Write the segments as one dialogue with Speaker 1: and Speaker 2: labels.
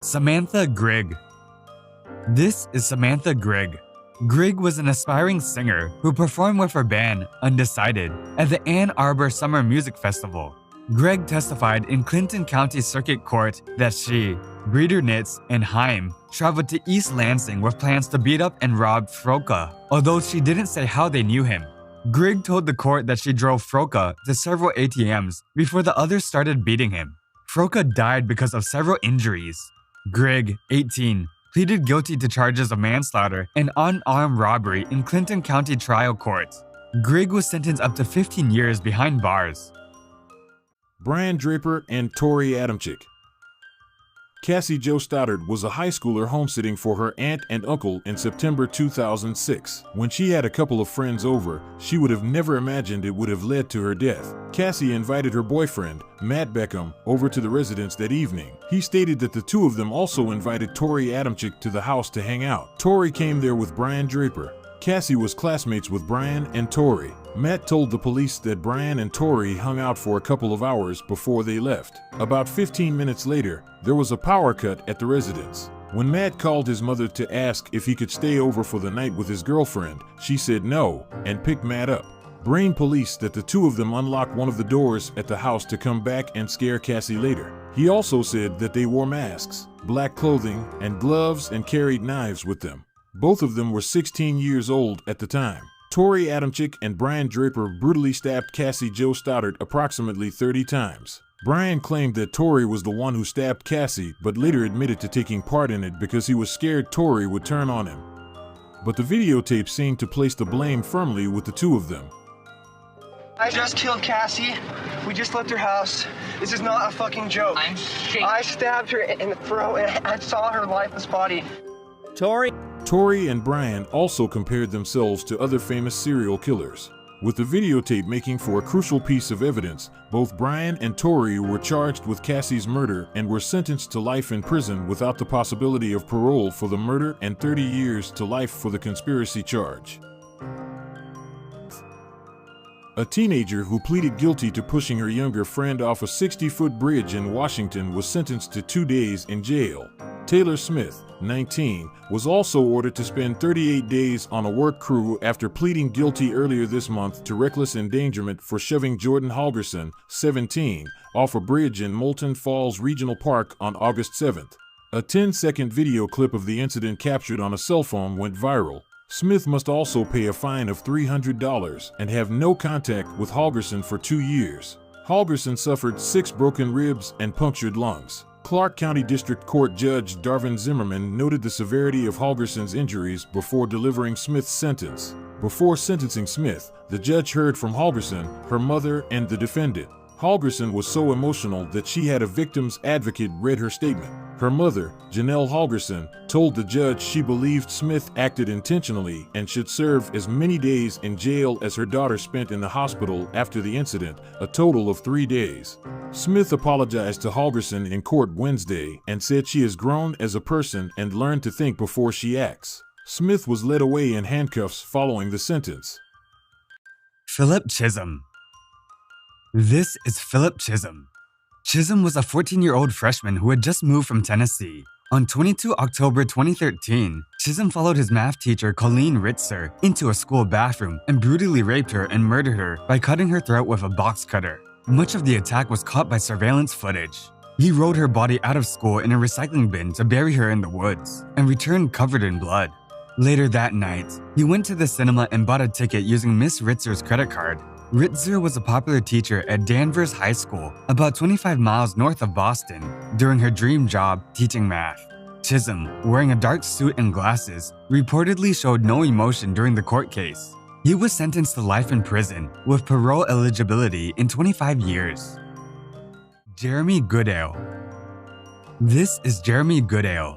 Speaker 1: Samantha Grigg. This is Samantha Grigg. Grigg was an aspiring singer who performed with her band, Undecided, at the Ann Arbor Summer Music Festival. Grigg testified in Clinton County Circuit Court that she, Breeder Nitz, and Haim traveled to East Lansing with plans to beat up and rob Froka, although she didn't say how they knew him. Grigg told the court that she drove Froka to several ATMs before the others started beating him. Froka died because of several injuries. Grigg, 18, pleaded guilty to charges of manslaughter and unarmed robbery in Clinton County trial court. Grigg was sentenced up to 15 years behind bars.
Speaker 2: Brian Draper and Tori Adamczyk. Cassie Jo Stoddard was a high schooler homesteading for her aunt and uncle in September 2006. When she had a couple of friends over, she would have never imagined it would have led to her death. Cassie invited her boyfriend, Matt Beckham, over to the residence that evening. He stated that the two of them also invited Tori Adamczyk to the house to hang out. Tori came there with Brian Draper. Cassie was classmates with Brian and Tori. Matt told the police that Brian and Tori hung out for a couple of hours before they left. About 15 minutes later, there was a power cut at the residence. When Matt called his mother to ask if he could stay over for the night with his girlfriend, she said no and picked Matt up. Brain police that the two of them unlocked one of the doors at the house to come back and scare Cassie later. He also said that they wore masks, black clothing, and gloves and carried knives with them. Both of them were 16 years old at the time. Tori Adamczyk and Brian Draper brutally stabbed Cassie Jo Stoddard approximately 30 times. Brian claimed that Tori was the one who stabbed Cassie, but later admitted to taking part in it because he was scared Tori would turn on him. But the videotape seemed to place the blame firmly with the two of them.
Speaker 3: I just killed Cassie. We just left her house. This is not a fucking joke.
Speaker 4: I'm shaking.
Speaker 3: I stabbed her in the throat and I saw her lifeless body.
Speaker 2: Tori and Brian also compared themselves to other famous serial killers. With the videotape making for a crucial piece of evidence, both Brian and Tori were charged with Cassie's murder and were sentenced to life in prison without the possibility of parole for the murder and 30 years to life for the conspiracy charge. A teenager who pleaded guilty to pushing her younger friend off a 60-foot bridge in Washington was sentenced to 2 days in jail. Taylor Smith, 19, was also ordered to spend 38 days on a work crew after pleading guilty earlier this month to reckless endangerment for shoving Jordan Holgerson, 17, off a bridge in Moulton Falls Regional Park on August 7th. A 10-second video clip of the incident captured on a cell phone went viral. Smith must also pay a fine of $300 and have no contact with Holgerson for 2 years. Holgerson suffered 6 broken ribs and punctured lungs. Clark County District Court Judge Darvin Zimmerman noted the severity of Holgerson's injuries before delivering Smith's sentence. Before sentencing Smith, the judge heard from Holgerson, her mother, and the defendant. Holgerson was so emotional that she had a victim's advocate read her statement. Her mother, Janelle Holgerson, told the judge she believed Smith acted intentionally and should serve as many days in jail as her daughter spent in the hospital after the incident, a total of 3 days. Smith apologized to Holgerson in court Wednesday and said she has grown as a person and learned to think before she acts. Smith was led away in handcuffs following the sentence.
Speaker 1: Philip Chisholm. This is Philip Chisholm. Chisholm was a 14-year-old freshman who had just moved from Tennessee. On 22 October 2013, Chisholm followed his math teacher Colleen Ritzer into a school bathroom and brutally raped her and murdered her by cutting her throat with a box cutter. Much of the attack was caught by surveillance footage. He rode her body out of school in a recycling bin to bury her in the woods and returned covered in blood. Later that night, he went to the cinema and bought a ticket using Miss Ritzer's credit card. Ritzer was a popular teacher at Danvers High School, about 25 miles north of Boston, during her dream job teaching math. Chisholm, wearing a dark suit and glasses, reportedly showed no emotion during the court case. He was sentenced to life in prison with parole eligibility in 25 years. Jeremy Goodale. This is Jeremy Goodale.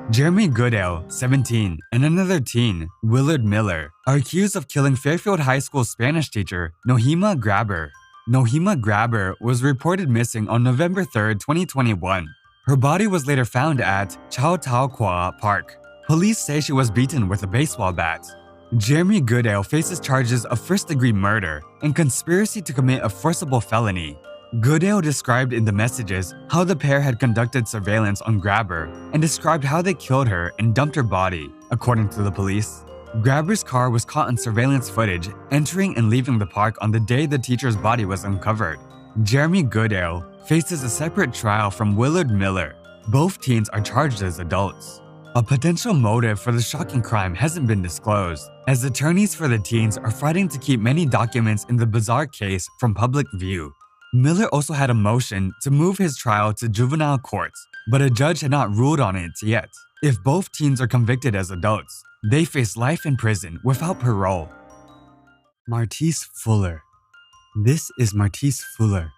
Speaker 1: Jeremy Goodale, 17, and another teen, Willard Miller, are accused of killing Fairfield High School Spanish teacher Nohema Grabber. Nohema Grabber was reported missing on November 3, 2021. Her body was later found at Chautauqua Park. Police say she was beaten with a baseball bat. Jeremy Goodale faces charges of first-degree murder and conspiracy to commit a forcible felony. Goodale described in the messages how the pair had conducted surveillance on Grabber and described how they killed her and dumped her body, according to the police. Grabber's car was caught on surveillance footage entering and leaving the park on the day the teacher's body was uncovered. Jeremy Goodale faces a separate trial from Willard Miller. Both teens are charged as adults. A potential motive for the shocking crime hasn't been disclosed, as attorneys for the teens are fighting to keep many documents in the bizarre case from public view. Miller also had a motion to move his trial to juvenile courts, but a judge had not ruled on it yet. If both teens are convicted as adults, they face life in prison without parole. Martise Fuller. This is Martise Fuller.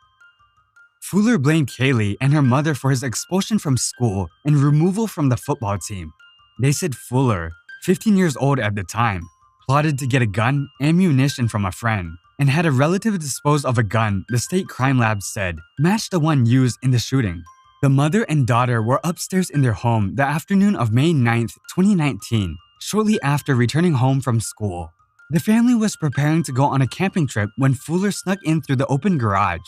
Speaker 1: Fuller blamed Kaylee and her mother for his expulsion from school and removal from the football team. They said Fuller, 15 years old at the time, plotted to get a gun and ammunition from a friend, and had a relative dispose of a gun the state crime lab said matched the one used in the shooting. The mother and daughter were upstairs in their home the afternoon of May 9, 2019, shortly after returning home from school. The family was preparing to go on a camping trip when Fuller snuck in through the open garage.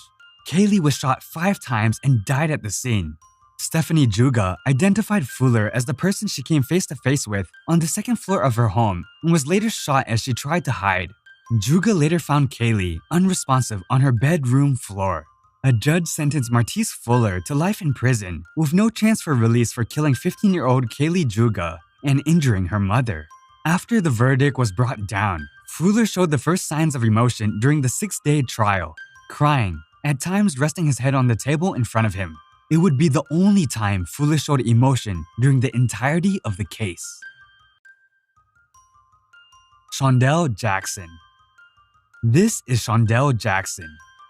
Speaker 1: Kaylee was shot 5 times and died at the scene. Stephanie Juga identified Fuller as the person she came face to face with on the second floor of her home and was later shot as she tried to hide. Juga later found Kaylee unresponsive on her bedroom floor. A judge sentenced Martise Fuller to life in prison with no chance for release for killing 15-year-old Kaylee Juga and injuring her mother. After the verdict was brought down, Fuller showed the first signs of emotion during the 6-day trial, crying, at times resting his head on the table in front of him. It would be the only time Fuller showed emotion during the entirety of the case. Shondell Jackson. This is Shondell Jackson.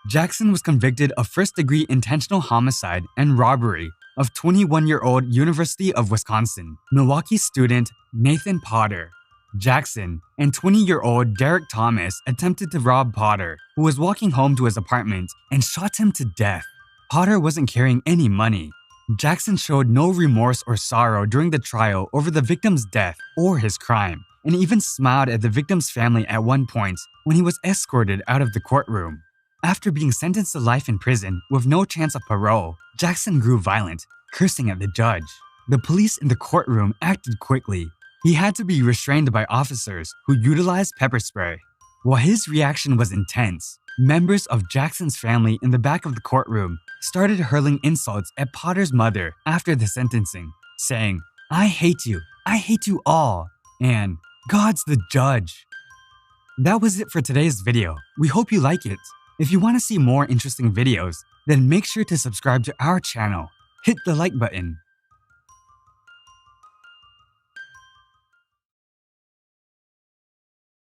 Speaker 1: Jackson was convicted of first-degree intentional homicide and robbery of 21-year-old University of Wisconsin, Milwaukee student Nathan Potter. Jackson and 20-year-old Derek Thomas attempted to rob Potter, who was walking home to his apartment, and shot him to death. Potter wasn't carrying any money. Jackson showed no remorse or sorrow during the trial over the victim's death or his crime, and even smiled at the victim's family at one point when he was escorted out of the courtroom. After being sentenced to life in prison with no chance of parole, Jackson grew violent, cursing at the judge. The police in the courtroom acted quickly. He had to be restrained by officers who utilized pepper spray. While his reaction was intense, members of Jackson's family in the back of the courtroom started hurling insults at Potter's mother after the sentencing, saying, "I hate you all," and "God's the judge." That was it for today's video. We hope you like it. If you want to see more interesting videos, then make sure to subscribe to our channel. Hit the like button.